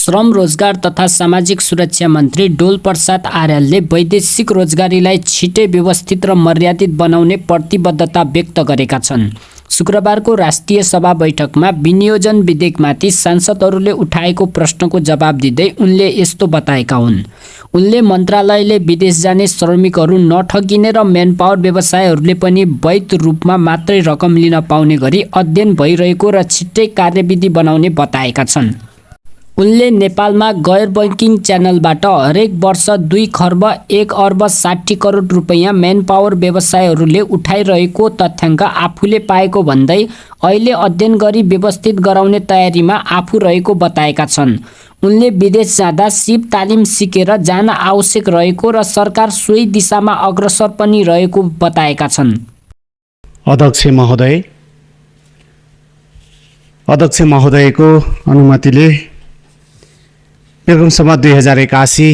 श्रम रोजगार तथा सामाजिक सुरक्षा मन्त्री डोल प्रसाद आर्यालले वैदेशिक रोजगारीलाई छिटै व्यवस्थित र मर्यादित बनाउने प्रतिबद्धता व्यक्त गरेका छन्। शुक्रबारको राष्ट्रिय सभा बैठकमा विनियोजन विधेयकमाथि सांसदहरूले उठाएको प्रश्नको जवाब दिँदै उनले यस्तो बताएका हुन्। उनले मन्त्रालयले विदेश जाने श्रमिकहरू नठगिने र म्यानपावर व्यवसायहरूले पनि वैध रूपमा मात्रै रकम लिन पाउने गरी अध्ययन भइरहेको र छिट्टै कार्यविधि बनाउने बताएका छन्। उनले नेपालमा गैर बैंकिङ च्यानलबाट हरेक वर्ष 2 खर्ब 1 अर्ब 60 करोड रुपैयाँ म्यानपावर व्यवसायहरूले उठाइरहेको तथ्याङ्क आफूले पाएको भन्दै अहिले अध्ययन गरी व्यवस्थित गराउने तयारीमा आफू रहेको बताएका छन्। उनले विदेश जाँदा सिप तालिम सिकेर जान आवश्यक रहेको र सरकार सोही दिशामा अग्रसर पनि रहेको बताएका छन्। अध्यक्ष महोदयको अनुमतिले पेगुमसम्म 2081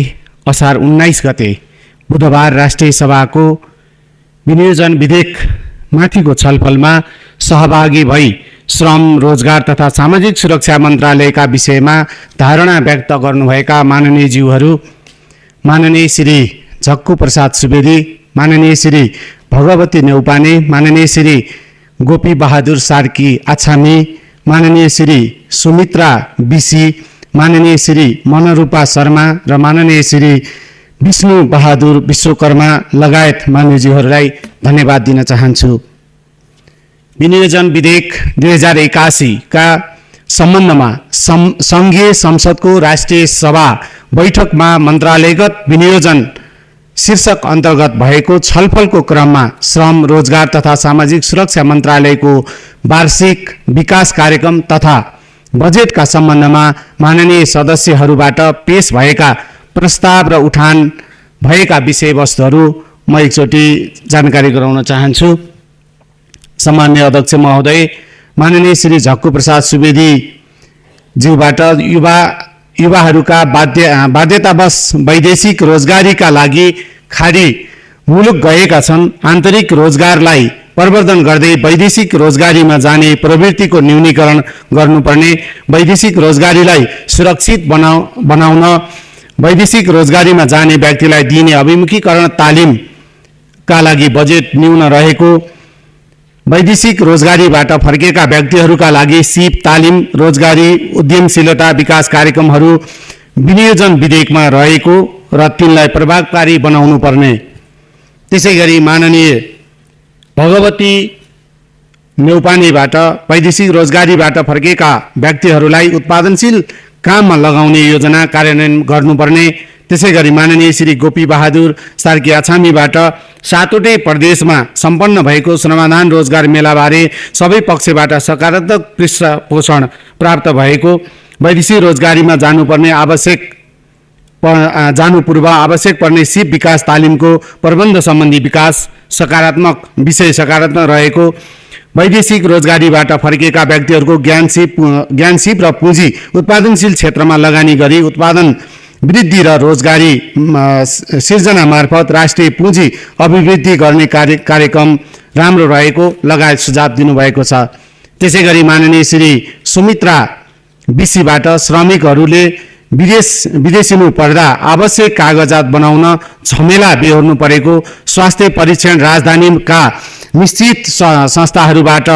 असार 19 गते बुधबार राष्ट्रिय सभाको विनियोजन विधेयक माथिको छलफलमा सहभागी भई श्रम रोजगार तथा सामाजिक सुरक्षा मन्त्रालयका विषयमा धारणा व्यक्त गर्नुभएका माननीय ज्यूहरू माननीय श्री झक्कु प्रसाद सुवेदी, माननीय श्री भगवती नेउपाने, माननीय श्री गोपी बहादुर सार्की आछामी, माननीय श्री सुमित्रा बिसी, माननीय श्री मनरूपा शर्मा र माननीय श्री विष्णु बहादुर विश्वकर्मा लगायत मान्यज्यूहरूलाई धन्यवाद दिन चाहन्छु। विनियोजन विधेयक 2081 का सम्बन्धमा सङ्घीय संसदको राष्ट्रिय सभा बैठकमा मन्त्रालयगत विनियोजन शीर्षक अन्तर्गत भएको छलफलको क्रममा श्रम रोजगार तथा सामाजिक सुरक्षा मन्त्रालयको वार्षिक विकास कार्यक्रम तथा बजेटका सम्बन्धमा माननीय सदस्यहरूबाट पेश भएका प्रस्ताव र उठान भएका विषयवस्तुहरू म एकचोटि जानकारी गराउन चाहन्छु। सम्मान्य अध्यक्ष महोदय, माननीय श्री झक्कु प्रसाद सुवेदी ज्यूबाट युवाहरूका बाध्यतावश वैदेशिक रोजगारीका लागि खाडी मुलुक गएका छन्। आन्तरिक रोजगारलाई प्रवर्धन गर्दै वैदेशिक रोजगारीमा जाने प्रवृत्तिको न्यूनीकरण गर्नुपर्ने, वैदेशिक रोजगारीलाई सुरक्षित बनाउन वैदेशिक रोजगारीमा जाने व्यक्तिलाई दिइने अभिमुखीकरण तालिमका लागि बजेट न्यून रहेको, वैदेशिक रोजगारीबाट फर्केका व्यक्तिहरूका लागि सिप तालिम रोजगारी उद्यमशीलता विकास कार्यक्रमहरू विनियोजन विधेयकमा रहेको र तिनलाई प्रभावकारी बनाउनु पर्ने। त्यसैगरी माननीय भगवती नेउपानेबाट वैदेशिक रोजगारीबाट फर्केका व्यक्तिहरूलाई उत्पादनशील काममा लगाउने योजना कार्यान्वयन गर्नुपर्ने। त्यसैगरी माननीय श्री गोपी बहादुर सार्की आछामीबाट 7वटै प्रदेशमा सम्पन्न भएको श्रमदान रोजगार मेलाबारे सबै पक्षबाट सकारात्मक पृष्ठपोषण प्राप्त भएको, वैदेशिक रोजगारीमा जानु पूर्व आवश्यक पर्ने सिप विकास तालिमको प्रबन्ध सम्बन्धी विकास सकारात्मक रहेको, वैदेशिक रोजगारीबाट फर्केका व्यक्तिहरूको ज्ञान सिप र पुँजी उत्पादनशील क्षेत्रमा लगानी गरी उत्पादन वृद्धि र रोजगारी सिर्जना मार्फत राष्ट्रिय पुँजी अभिवृद्धि गर्ने कार्यक्रम राम्रो रहेको लगायत सुझाव दिनुभएको छ। त्यसैगरी माननीय श्री सुमित्रा बिसीबाट श्रमिकहरूले विदेशिनु पर्दा आवश्यक कागजात बनाउन झमेला बेहोर्नु परेको, स्वास्थ्य परीक्षण राजधानीका निश्चित संस्थाहरूबाट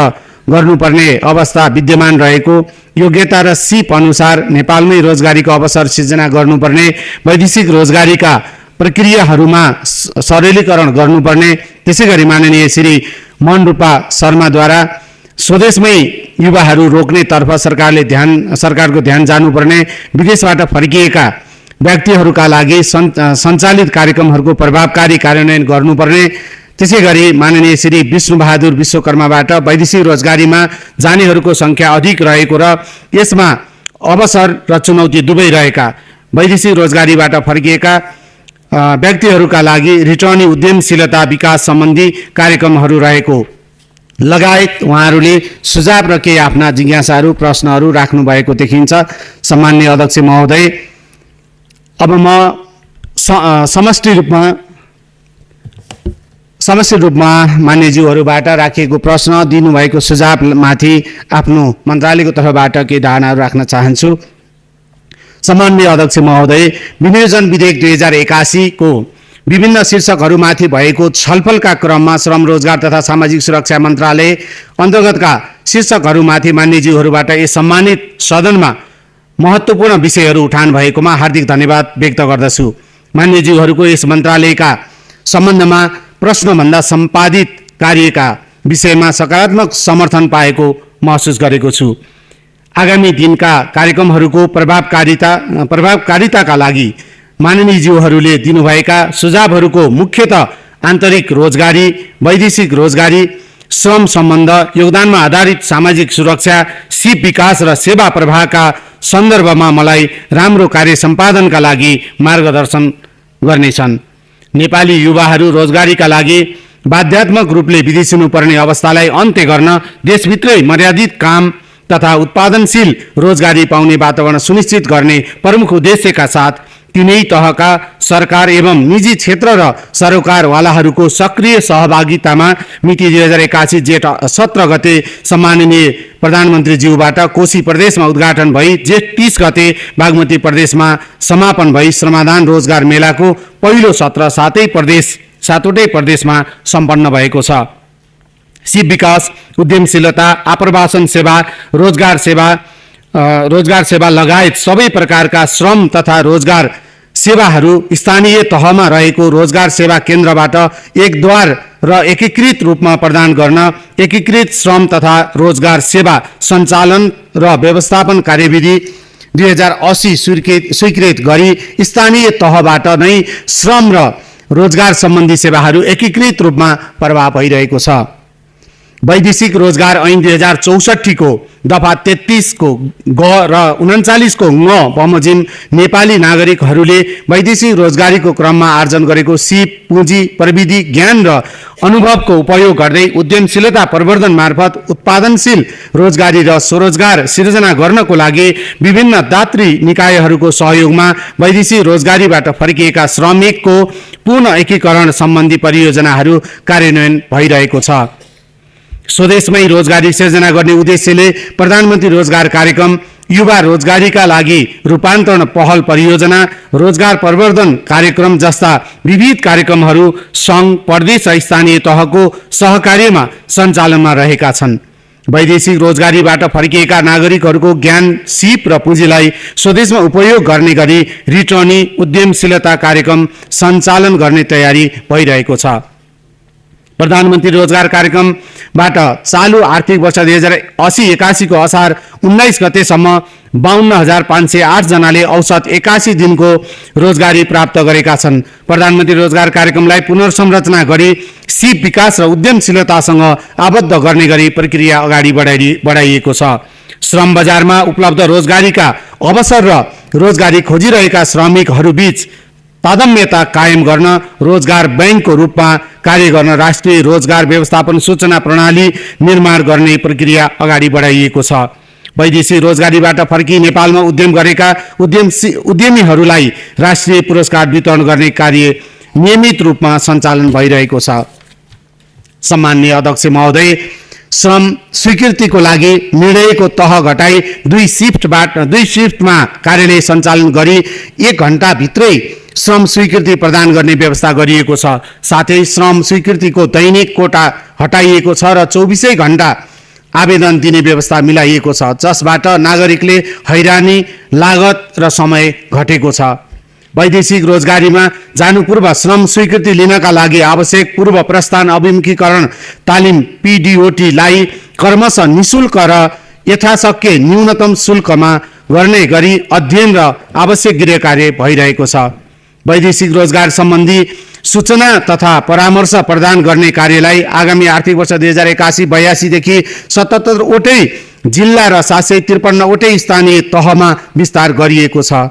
गर्नुपर्ने अवस्था विद्यमान रहेको, योग्यता र सिप अनुसार नेपालमै रोजगारीको अवसर सिर्जना गर्नुपर्ने, वैदेशिक रोजगारीका प्रक्रियाहरूमा सरलीकरण गर्नुपर्ने। त्यसैगरी माननीय श्री मनरूपा शर्माद्वारा स्वदेशमै युवाहरू रोक्नेतर्फ सरकारको ध्यान जानुपर्ने, विदेशबाट फर्किएका व्यक्तिहरूका लागि सञ्चालित कार्यक्रमहरूको प्रभावकारी कार्यान्वयन गर्नुपर्ने। त्यसैगरी माननीय श्री विष्णु बहादुर विश्वकर्माबाट वैदेशिक रोजगारीमा जानेहरूको सङ्ख्या अधिक रहेको र यसमा अवसर र चुनौती दुवै रहेका वैदेशिक रोजगारीबाट फर्किएका व्यक्तिहरूका लागि रिटर्नी उद्यमशीलता विकास सम्बन्धी कार्यक्रमहरू रहेको लगायत उहाँहरूले सुझाव र केही आफ्ना जिज्ञासाहरू प्रश्नहरू राख्नु भएको देखिन्छ। सम्मान्य अध्यक्ष महोदय, अब म समष्टि रूपमा मान्यज्यूहरूबाट राखिएको प्रश्न दिनुभएको सुझावमाथि आफ्नो मन्त्रालयको तर्फबाट केही धारणाहरू राख्न चाहन्छु। सम्माननीय अध्यक्ष महोदय, विनियोजन विधेयक 2081 को विभिन्न शीर्षकहरूमाथि भएको छलफलका क्रममा श्रम रोजगार तथा सामाजिक सुरक्षा मन्त्रालय अन्तर्गतका शीर्षकहरूमाथि मान्यज्यूहरूबाट यस सम्मानित सदनमा महत्त्वपूर्ण विषयहरू उठान भएकोमा हार्दिक धन्यवाद व्यक्त गर्दछु। मान्यज्यूहरूको यस मन्त्रालयका सम्बन्धमा प्रश्नभन्दा सम्पादित कार्यका विषयमा सकारात्मक समर्थन पाएको महसुस गरेको छु। आगामी दिनका कार्यक्रमहरूको प्रभावकारिताका लागि माननीयज्यूहरूले दिनुभएका सुझावहरूको मुख्यतः आन्तरिक रोजगारी, वैदेशिक रोजगारी, श्रम सम्बन्ध, योगदानमा आधारित सामाजिक सुरक्षा, सिप विकास र सेवा प्रवाहका सन्दर्भमा मलाई राम्रो कार्य सम्पादनका लागि मार्गदर्शन गर्नेछन्। नेपाली युवाहरू रोजगारीका लागि बाध्यात्मक रूपले विदेशिनुपर्ने अवस्थालाई अन्त्य गर्न देशभित्रै मर्यादित काम तथा उत्पादनशील रोजगारी पाउने वातावरण सुनिश्चित गर्ने प्रमुख उद्देश्यका साथ तीनै तहका सरकार एवं निजी क्षेत्र र सरोकारवालाहरूको सक्रिय सहभागितामा मिति 2081 जेठ 17 गते सम्माननीय प्रधानमन्त्रीज्यूबाट कोशी प्रदेशमा उद्घाटन भई जेठ 30 गते बागमती प्रदेशमा समापन भई श्रमदान रोजगार मेलाको पहिलो सत्र सातवटै प्रदेशमा सम्पन्न भएको छ। सिप विकास, उद्यमशीलता, आप्रवासन सेवा, रोजगार सेवा लगायत सबै प्रकारका श्रम तथा रोजगार सेवाहरू स्थानीय तहमा रहेको रोजगार सेवा केन्द्रबाट एकद्वार र एकीकृत रूपमा प्रदान गर्न एकीकृत श्रम तथा रोजगार सेवा सञ्चालन र व्यवस्थापन कार्यविधि 2080 स्वीकृत गरी स्थानीय तहबाट नै श्रम र रोजगार सम्बन्धी सेवाहरू एकीकृत रूपमा प्रवाह भइरहेको छ। वैदेशिक रोजगार ऐन 2064 को दफा 33 को ग र 39 को ङ बमोजिम नेपाली नागरिकहरूले वैदेशिक रोजगारीको क्रममा आर्जन गरेको सिप, पुँजी, प्रविधि, ज्ञान र अनुभवको उपयोग गर्दै उद्यमशीलता प्रवर्धन मार्फत उत्पादनशील रोजगारी र स्वरोजगार सिर्जना गर्नको लागि विभिन्न दात्री निकायहरूको सहयोगमा वैदेशिक रोजगारीबाट फर्किएका श्रमिकको पुनः एकीकरण सम्बन्धी परियोजनाहरू कार्यान्वयन भइरहेको छ। स्वदेशमै रोजगारी सिर्जना गर्ने उद्देश्यले प्रधानमन्त्री रोजगार कार्यक्रम, युवा रोजगारीका लागि रूपान्तरण पहल परियोजना, रोजगार प्रवर्धन कार्यक्रम जस्ता विविध कार्यक्रमहरू सङ्घ, प्रदेश र स्थानीय तहको सहकार्यमा सञ्चालनमा रहेका छन्। वैदेशिक रोजगारीबाट फर्किएका नागरिकहरूको ज्ञान, सिप र पुँजीलाई स्वदेशमा उपयोग गर्ने गरी रिटर्नी उद्यमशीलता कार्यक्रम सञ्चालन गर्ने तयारी भइरहेको छ। प्रधानमन्त्री रोजगार कार्यक्रमबाट चालु आर्थिक वर्ष 2080-81 को असार 19 गतेसम्म 52,508 जनाले औसत 81 दिनको रोजगारी प्राप्त गरेका छन्। प्रधानमन्त्री रोजगार कार्यक्रमलाई पुनर्संरचना गरी सिप विकास र उद्यमशीलतासँग आबद्ध गर्ने गरी प्रक्रिया अगाडि बढाइएको छ। श्रम बजारमा उपलब्ध रोजगारीका अवसर र रोजगारी खोजिरहेका श्रमिकहरूबीच तादम्यता कायम गर्न रोजगार बैंकको रूपमा कार्य गर्न राष्ट्रिय रोजगार व्यवस्थापन सूचना प्रणाली निर्माण गर्ने प्रक्रिया अगाडि बढाइएको छ। वैदेशिक रोजगारीबाट फर्की नेपालमा उद्यम गरेका उद्यमीहरूलाई राष्ट्रिय पुरस्कार वितरण गर्ने कार्य नियमित रूपमा सञ्चालन भइरहेको छ। सम्माननीय अध्यक्ष महोदय, श्रम स्वीकृतिको लागि निर्णयको तह घटाई 2 शिफ्टमा कार्यालय सञ्चालन गरी 1 घण्टाभित्रै श्रम स्वीकृति प्रदान गर्ने व्यवस्था गरिएको छ। साथै श्रम स्वीकृतिको दैनिक कोटा हटाइएको छ र 24 घण्टा आवेदन दिने व्यवस्था मिलाइएको छ, जसबाट नागरिकले हैरानी, लागत र समय घटेको छ। वैदेशिक रोजगारीमा जानु पूर्व श्रम स्वीकृति लिनका लागि आवश्यक पूर्व प्रस्थान अभिमुखीकरण तालिम PDOT-लाई क्रमशः निशुल्क र यथाशक्य न्यूनतम शुल्कमा गर्ने गरी अध्ययन र आवश्यक गृह कार्य भइरहेको छ। वैदेशिक रोजगार सम्बन्धी सूचना तथा परामर्श प्रदान गर्ने कार्यलाई आगामी आर्थिक वर्ष 2081-82 देखि 77 वटै जिल्ला र 753 वटै स्थानीय तहमा विस्तार गरिएको छ।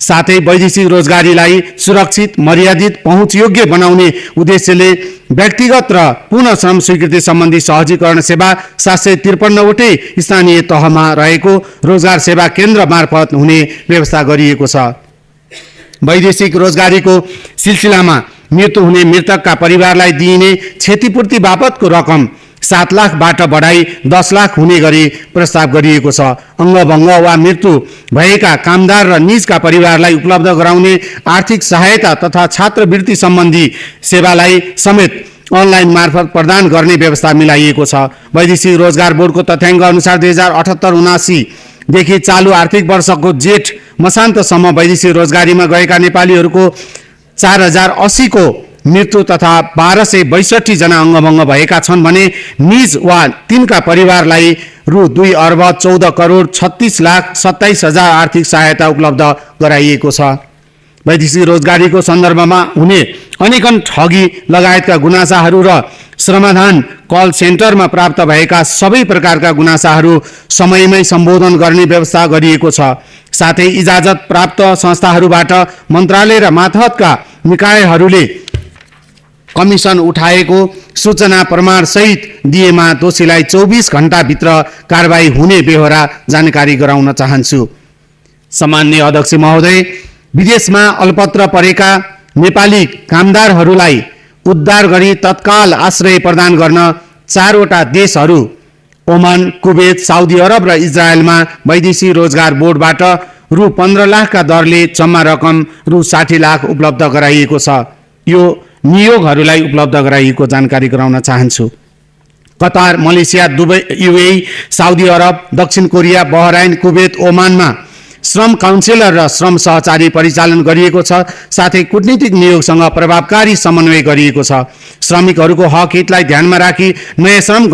साथै वैदेशिक रोजगारीलाई सुरक्षित, मर्यादित, पहुँचयोग्य बनाउने उद्देश्यले व्यक्तिगत र पुनः श्रम स्वीकृति सम्बन्धी सहजीकरण सेवा 753 वटै स्थानीय तहमा रहेको रोजगार सेवा केन्द्र मार्फत हुने व्यवस्था गरिएको छ। वैदेशिक रोजगारीको सिलसिलामा मृत्यु हुने मृतकका परिवारलाई दिइने क्षतिपूर्ति बापतको रकम 7 लाखबाट बढाई 10 लाख हुने गरी प्रस्ताव गरिएको छ। अङ्गभङ्ग वा मृत्यु भएका कामदार र निजका परिवारलाई उपलब्ध गराउने आर्थिक सहायता तथा छात्रवृत्ति सम्बन्धी सेवालाई समेत अनलाइन मार्फत प्रदान गर्ने व्यवस्था मिलाइएको छ। वैदेशिक रोजगार बोर्डको तथ्याङ्क अनुसार 2078-79 देखि चालु आर्थिक वर्षको जेठ मसान्तसम्म वैदेशिक रोजगारीमा गएका नेपालीहरूको 4080 को मृत्यु तथा 1262 जना अङ्गभङ्ग भएका छन् भने निज वा तिनका परिवारलाई रु 2 अर्ब 14 करोड 36 लाख 27 हजार आर्थिक सहायता उपलब्ध गराइएको छ। वैदेशिक रोजगारीको सन्दर्भमा हुने अनेकन ठगी लगायतका गुनासाहरू र श्रमदान कल सेन्टरमा प्राप्त भएका सबै प्रकारका गुनासाहरू समयमै सम्बोधन गर्ने व्यवस्था गरिएको छ। साथै इजाजत प्राप्त संस्थाहरूबाट मन्त्रालय र मातहतका निकायहरूले कमिसन उठाएको सूचना प्रमाण सहित दिएमा दोषीलाई 24 घण्टाभित्र कारबाही हुने बेहोरा जानकारी गराउन चाहन्छु। सामान्य अध्यक्ष महोदय, विदेशमा अल्पत्र परेका नेपाली कामदारहरूलाई उद्धार गरी तत्काल आश्रय प्रदान गर्न 4 वटा देशहरू ओमान, कुवेत, साउदी अरब र इजरायलमा वैदेशिक रोजगार बोर्डबाट रु 15 लाखका दरले जम्मा रकम रु 60 लाख उपलब्ध गराइएको छ। यो नियोगहरूलाई उपलब्ध गराइएको जानकारी गराउन चाहन्छु। Qatar, Malaysia, Dubai, UAE, Saudi Arab, दक्षिण कोरिया, बहराइन, कुवेत, ओमानमा श्रम काउन्सिलर र श्रम सहचारी परिचालन गरिएको छ। साथै कूटनीतिक नियोगसँग प्रभावकारी समन्वय गरिएको छ। श्रमिकहरूको हक हितलाई ध्यानमा राखी नयाँ श्रम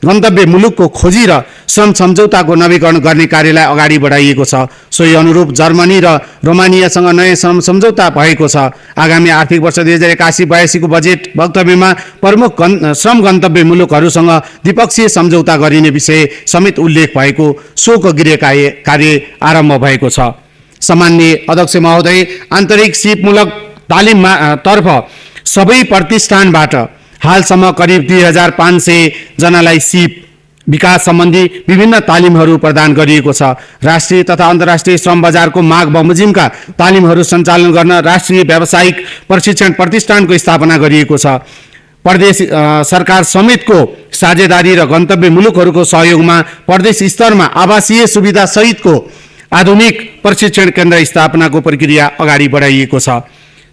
गन्तव्य मुलुकको खोजी र श्रम सम्झौताको नवीकरण गर्ने कार्यलाई अगाडि बढाइएको छ। सोही अनुरूप जर्मनी र रोमानियासँग नयाँ श्रम सम्झौता भएको छ। आगामी आर्थिक वर्ष 2081-82 को बजेट वक्तव्यमा प्रमुख श्रम गन्तव्य मुलुकहरूसँग द्विपक्षीय सम्झौता गरिने विषय समेत उल्लेख भएको सोको गृह कार्य आरम्भ भएको छ। सामान्य अध्यक्ष महोदय, आन्तरिक सिपमूलक तालिममा तर्फ सबै प्रतिष्ठानबाट हालसम्म करिब 2500 जनालाई सिप विकास सम्बन्धी विभिन्न तालिमहरू प्रदान गरिएको छ। राष्ट्रिय तथा अन्तर्राष्ट्रिय श्रम बजारको माग बमोजिमका तालिमहरू सञ्चालन गर्न राष्ट्रिय व्यावसायिक प्रशिक्षण प्रतिष्ठानको स्थापना गरिएको छ। प्रदेश सरकार समेतको साझेदारी र गन्तव्य मुलुकहरूको सहयोगमा प्रदेश स्तरमा आवासीय सुविधा सहितको आधुनिक प्रशिक्षण केन्द्र स्थापनाको प्रक्रिया अगाडि बढाइएको छ।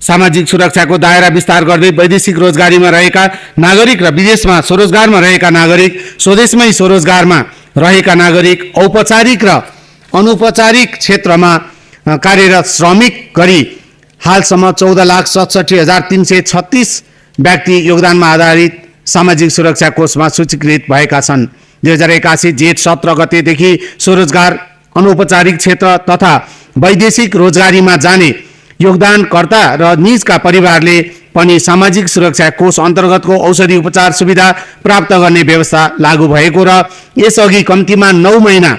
सामाजिक सुरक्षाको दायरा विस्तार गर्दै वैदेशिक रोजगारीमा रहेका नागरिक र विदेशमा स्वरोजगारमा रहेका नागरिक, स्वदेशमै स्वरोजगारमा रहेका नागरिक, औपचारिक र अनौपचारिक क्षेत्रमा कार्यरत श्रमिक गरी हालसम्म 14,67,336 व्यक्ति योगदानमा आधारित सामाजिक सुरक्षा कोषमा सूचीकृत भएका छन्। 2081 जेठ 17 गतेदेखि स्वरोजगार, अनौपचारिक क्षेत्र तथा वैदेशिक रोजगारीमा जाने योगदानकर्ता र निजका परिवारले पनि सामाजिक सुरक्षा कोष अन्तर्गतको औषधि उपचार सुविधा प्राप्त गर्ने व्यवस्था लागू भएको र यसअघि कम्तीमा 9 महिना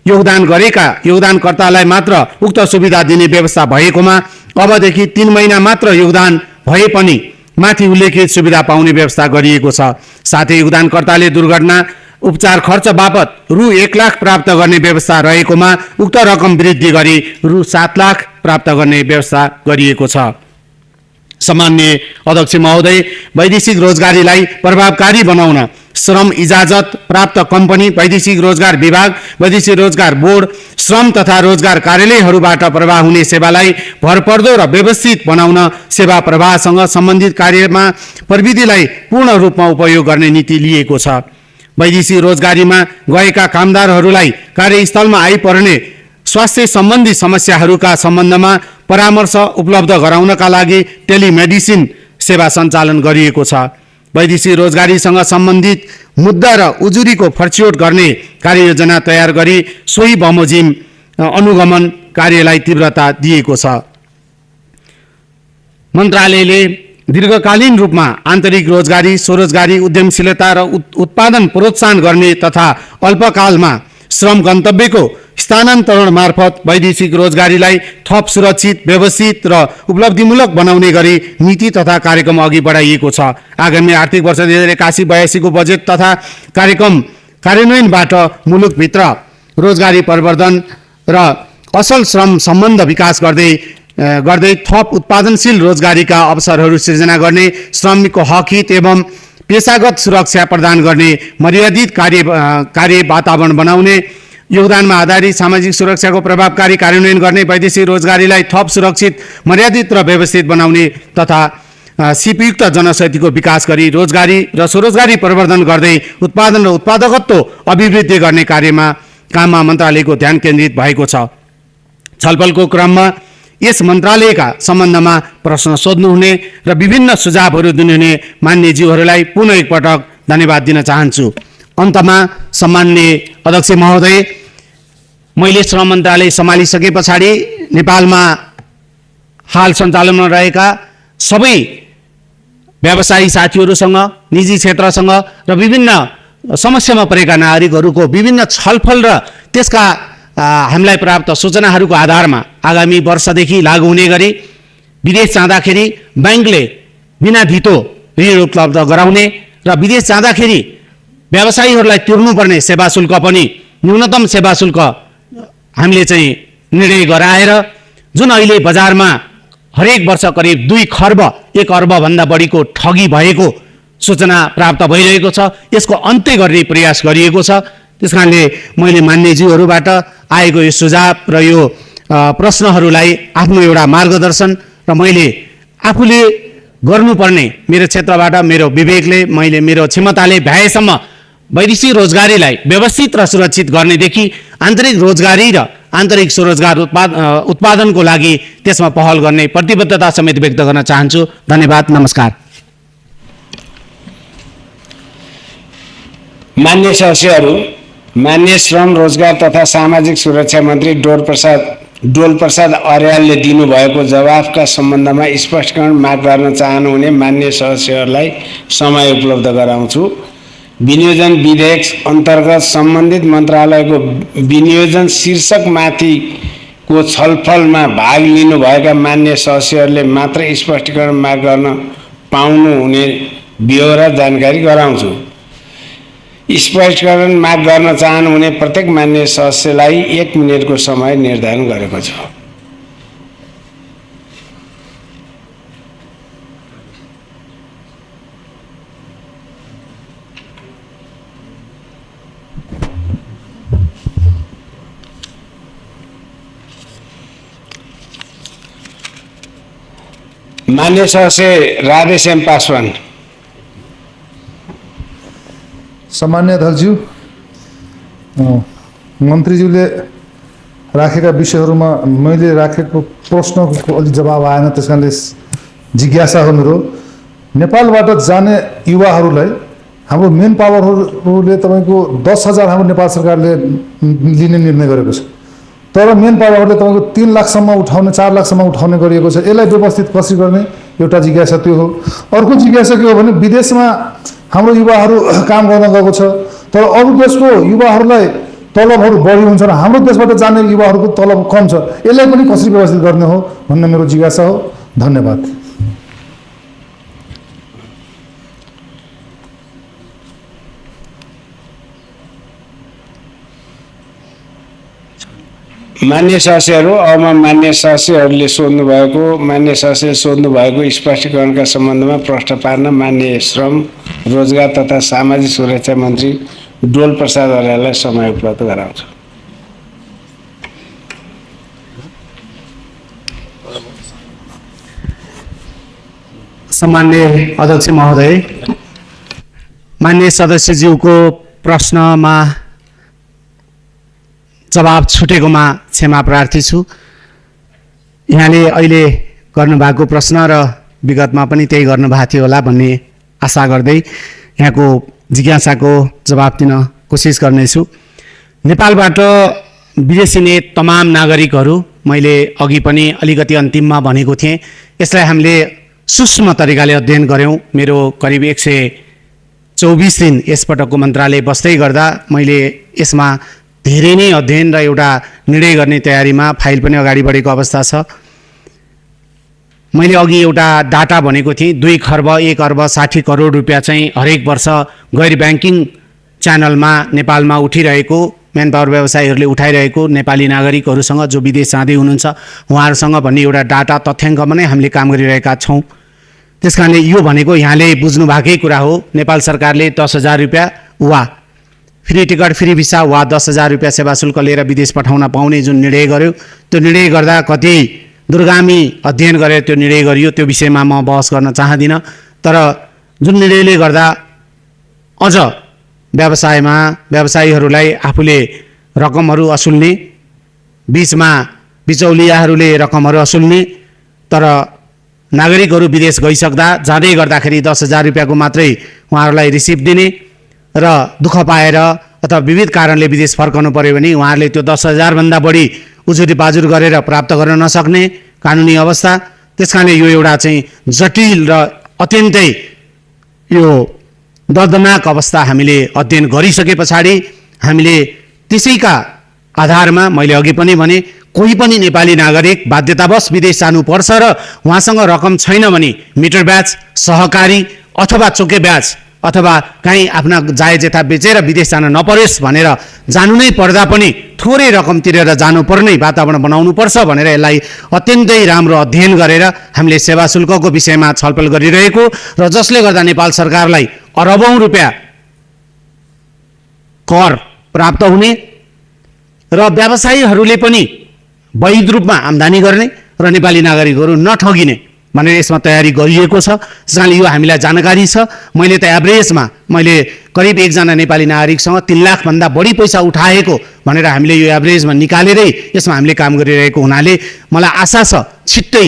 योगदान गरेका योगदानकर्तालाई मात्र उक्त सुविधा दिने व्यवस्था भएकोमा अबदेखि 3 महिना मात्र योगदान भए पनि माथि उल्लेखित सुविधा पाउने व्यवस्था गरिएको छ। साथै योगदानकर्ताले दुर्घटना उपचार खर्च बापत रु 1 लाख प्राप्त गर्ने व्यवस्था रहेकोमा उक्त रकम वृद्धि गरी रु 7 लाख प्राप्त गर्ने व्यवस्था गरिएको छ। सामान्य अध्यक्ष महोदय, वैदेशिक रोजगारीलाई प्रभावकारी बनाउन श्रम इजाजत प्राप्त कम्पनी, वैदेशिक रोजगार विभाग, वैदेशिक रोजगार बोर्ड, श्रम तथा रोजगार कार्यालयहरूबाट प्रवाह हुने सेवालाई भरपर्दो र व्यवस्थित बनाउन सेवा प्रवाहसँग सम्बन्धित कार्यमा प्रविधिलाई पूर्ण रूपमा उपयोग गर्ने नीति लिएको छ। वैदेशिक रोजगारीमा गएका कामदारहरूलाई कार्यस्थलमा आइपर्ने स्वास्थ्य सम्बन्धी समस्याहरूका सम्बन्धमा परामर्श उपलब्ध गराउनका लागि टेलिमेडिसिन सेवा सञ्चालन गरिएको छ। वैदेशिक रोजगारीसँग सम्बन्धित मुद्दा र उजुरीको फर्च्योट गर्ने कार्ययोजना तयार गरी सोही बमोजिम अनुगमन कार्यलाई तीव्रता दिएको छ। मन्त्रालयले दीर्घकालीन रूपमा आन्तरिक रोजगारी, स्वरोजगारी, उद्यमशीलता र उत्पादन प्रोत्साहन गर्ने तथा अल्पकालमा श्रम गन्तव्यको स्थानान्तरण मार्फत वैदेशिक रोजगारीलाई थप सुरक्षित, व्यवस्थित र उपलब्धिमूलक बनाउने गरी नीति तथा कार्यक्रम अघि बढाइएको छ। आगामी आर्थिक वर्ष 2081-82 को बजेट तथा कार्यक्रम कार्यान्वयनबाट मुलुकभित्र रोजगारी प्रवर्धन र असल श्रम सम्बन्ध विकास गर्दै थप उत्पादनशील रोजगारीका अवसरहरू सृजना गर्ने, श्रमिकको हक हित एवं पेशागत सुरक्षा प्रदान गर्ने, मर्यादित कार्य वातावरण बनाउने, योगदानमा आधारित सामाजिक सुरक्षाको प्रभावकारी कार्यान्वयन गर्ने, वैदेशिक रोजगारीलाई थप सुरक्षित, मर्यादित र व्यवस्थित बनाउने तथा सिपयुक्त जनशक्तिको विकास गरी रोजगारी र स्वरोजगारी प्रवर्धन गर्दै उत्पादन र उत्पादकत्व अभिवृद्धि गर्ने काममा मन्त्रालयको ध्यान केन्द्रित भएको छ। छलफलको क्रममा यस मन्त्रालयका सम्बन्धमा प्रश्न सोध्नुहुने र विभिन्न सुझावहरू दिनुहुने मान्यज्यूहरूलाई पुनः एकपटक धन्यवाद दिन चाहन्छु। अन्तमा सम्मान्य अध्यक्ष महोदय, मैले श्रम मन्त्रालय सम्हालिसके पछाडि नेपालमा हाल सञ्चालनमा रहेका सबै व्यवसायी साथीहरूसँग, निजी क्षेत्रसँग र विभिन्न समस्यामा परेका नागरिकहरूको विभिन्न छलफल र त्यसका हामीलाई प्राप्त सूचनाहरूको आधारमा आगामी वर्षदेखि लागू हुने गरी विदेश जाँदाखेरि ब्याङ्कले बिना धितो ऋण उपलब्ध गराउने र विदेश जाँदाखेरि व्यवसायीहरूलाई तिर्नुपर्ने सेवा शुल्क पनि न्यूनतम सेवा शुल्क हामीले चाहिँ निर्णय गराएर जुन अहिले बजारमा हरेक वर्ष करिब 2 खर्ब 1 अर्बभन्दा बढीको ठगी भएको सूचना प्राप्त भइरहेको छ, यसको अन्त्य गर्ने प्रयास गरिएको छ। त्यस कारणले मैले मान्यज्यूहरूबाट आएको यो सुझाव र यो प्रश्नहरूलाई आफ्नो एउटा मार्गदर्शन र मैले आफूले गर्नुपर्ने मेरो क्षेत्रबाट मेरो विवेकले मैले मेरो क्षमताले भ्याएसम्म वैदेशिक रोजगारीलाई व्यवस्थित र सुरक्षित गर्नेदेखि आन्तरिक रोजगारी र आन्तरिक स्वरोजगार उत्पादनको लागि त्यसमा पहल गर्ने प्रतिबद्धता समेत व्यक्त गर्न चाहन्छु। धन्यवाद, नमस्कार। मान्य सदस्यहरू, मान्य श्रम रोजगार तथा सामाजिक सुरक्षा मन्त्री डोल प्रसाद अर्यालले दिनुभएको जवाफका सम्बन्धमा स्पष्टीकरण माग गर्न चाहनुहुने मान्य सदस्यहरूलाई समय उपलब्ध गराउँछु। विनियोजन विधेयक अन्तर्गत सम्बन्धित मन्त्रालयको विनियोजन शीर्षकमाथिको छलफलमा भाग लिनुभएका मान्य सदस्यहरूले मात्र स्पष्टीकरण माग गर्न पाउनुहुने ब्यौरा जानकारी गराउँछु। स्पष्टीकरण माग गर्न चाहनुहुने प्रत्येक मान्य सदस्यलाई 1 मिनेटको समय निर्धारण गरेको छु। मान्य सदस्य राधेश्याम पासवान। सामान्य अध्यक्षज्यू, मन्त्रीज्यूले राखेका विषयहरूमा मैले राखेको प्रश्नको अलि जवाब आएन, त्यस कारणले जिज्ञासा हो मेरो। नेपालबाट जाने युवाहरूलाई हाम्रो मेन पावरहरूले तपाईँको 10,000 हाम्रो नेपाल सरकारले लिने निर्णय गरेको छ, तर मेन पावरहरूले तपाईँको 3 लाखसम्म उठाउने 4 लाखसम्म उठाउने गरिएको छ। यसलाई व्यवस्थित कसरी गर्ने एउटा जिज्ञासा त्यो हो। अर्को जिज्ञासा के हो भने विदेशमा हाम्रो युवाहरू काम गर्न गएको छ, तर अरू देशको युवाहरूलाई तलबहरू बढी हुन्छ र हाम्रो देशबाट जाने युवाहरूको तलब कम छ, यसलाई पनि कसरी व्यवस्थित गर्ने हो भन्ने मेरो जिज्ञासा हो। धन्यवाद। मान्य सदस्यहरू, अब मान्य सदस्यहरूले सोध्नुभएको स्पष्टीकरणका सम्बन्धमा प्रश्न पार्न मान्य श्रम रोजगार तथा सामाजिक सुरक्षा मन्त्री डोल प्रसाद अर्याललाई समय उपलब्ध गराउँछु। सम्मान्य अध्यक्ष महोदय, मान्य सदस्यज्यूको प्रश्नमा जवाब छुटेकोमा क्षमा प्रार्थी छु। यहाँले अहिले गर्नुभएको प्रश्न र विगतमा पनि त्यही गर्नुभएको थियो होला भन्ने आशा गर्दै यहाँको जिज्ञासाको जवाब दिन कोसिस गर्नेछु। नेपालबाट विदेशिने तमाम नागरिकहरू मैले अघि पनि अलिकति अन्तिममा भनेको थिएँ, यसलाई हामीले सूक्ष्म तरिकाले अध्ययन गऱ्यौँ। मेरो करिब 124 दिन यसपटकको मन्त्रालय बस्दै गर्दा मैले यसमा धेरै नै अध्ययन र एउटा निर्णय गर्ने तयारीमा फाइल पनि अगाडि बढेको अवस्था छ। मैले अघि एउटा डाटा भनेको थिएँ, 2 खर्ब 1 अर्ब 60 करोड रुपियाँ चाहिँ हरेक वर्ष गैर ब्याङ्किङ च्यानलमा नेपालमा उठिरहेको मेन पावर व्यवसायीहरूले उठाइरहेको नेपाली नागरिकहरूसँग जो विदेश जाँदै हुनुहुन्छ उहाँहरूसँग भन्ने एउटा डाटा तथ्याङ्कमा नै हामीले काम गरिरहेका छौँ। त्यस कारणले यो भनेको यहाँले बुझ्नु भएकै कुरा हो। नेपाल सरकारले 10,000 रुपियाँ वा फ्री टिकट फ्री भिसा वा 10,000 रुपियाँ सेवा शुल्क लिएर विदेश पठाउन पाउने जुन निर्णय गर्यो, त्यो निर्णय गर्दा कति दूरगामी अध्ययन गरेर त्यो निर्णय गरियो, त्यो विषयमा म बहस गर्न चाहदिनँ। तर जुन निर्णयले गर्दा अझ व्यवसायीहरूलाई आफूले रकमहरू असुल्ने, बिचमा बिचौलियाहरूले रकमहरू असुल्ने, तर नागरिकहरू विदेश गइसक्दा जाँदै गर्दाखेरि 10,000 रुपियाँको मात्रै उहाँहरूलाई रिसिभ दिने र दुःख पाएर अथवा विविध कारणले विदेश फर्कनु पर्यो भने उहाँहरूले त्यो 10,000 भन्दा बढी उजुरी पाजुर गरेर प्राप्त गर्न नसक्ने कानुनी अवस्था। त्यसकारणले यो एउटा चाहिँ जटिल र अत्यन्तै यो दर्दनाक अवस्था हामीले अध्ययन गरिसके पछाडि हामीले त्यसैका आधारमा मैले अघि पनि भने कोही पनि नेपाली नागरिक बाध्यतावश विदेश जानुपर्छ र उहाँसँग रकम छैन भने मिटर ब्याज, सहकारी अथवा चोके ब्याज अथवा कहीँ आफ्ना जायज यथा बेचेर विदेश जान नपरोस् भनेर जानु नै पर्दा पनि थोरै रकम तिरेर जानुपर्ने वातावरण बनाउनुपर्छ भनेर यसलाई अत्यन्तै राम्रो अध्ययन गरेर हामीले सेवा शुल्कको विषयमा छलफल गरिरहेको र जसले गर्दा नेपाल सरकारलाई अरबौं रुपियाँ कर प्राप्त हुने र व्यवसायीहरूले पनि वैध रूपमा आम्दानी गर्ने र नेपाली नागरिकहरू नठगिने भनेर यसमा तयारी गरिएको छ। त्यसकारणले यो हामीलाई जानकारी छ। मैले त एभरेजमा मैले करिब एकजना नेपाली नागरिकसँग 3 लाख भन्दा बढी पैसा उठाएको भनेर हामीले यो एभरेजमा निकालेरै यसमा हामीले काम गरिरहेको हुनाले मलाई आशा छ छिट्टै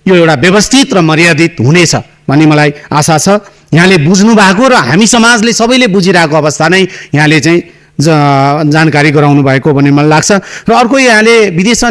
यो एउटा व्यवस्थित र मर्यादित हुनेछ भन्ने मलाई आशा छ। यहाँले बुझ्नु भएको र हामी समाजले सबैले बुझिरहेको अवस्था नै यहाँले चाहिँ जानकारी गराउनु भएको भन्ने मलाई लाग्छ। र अर्को यहाँले विदेशमा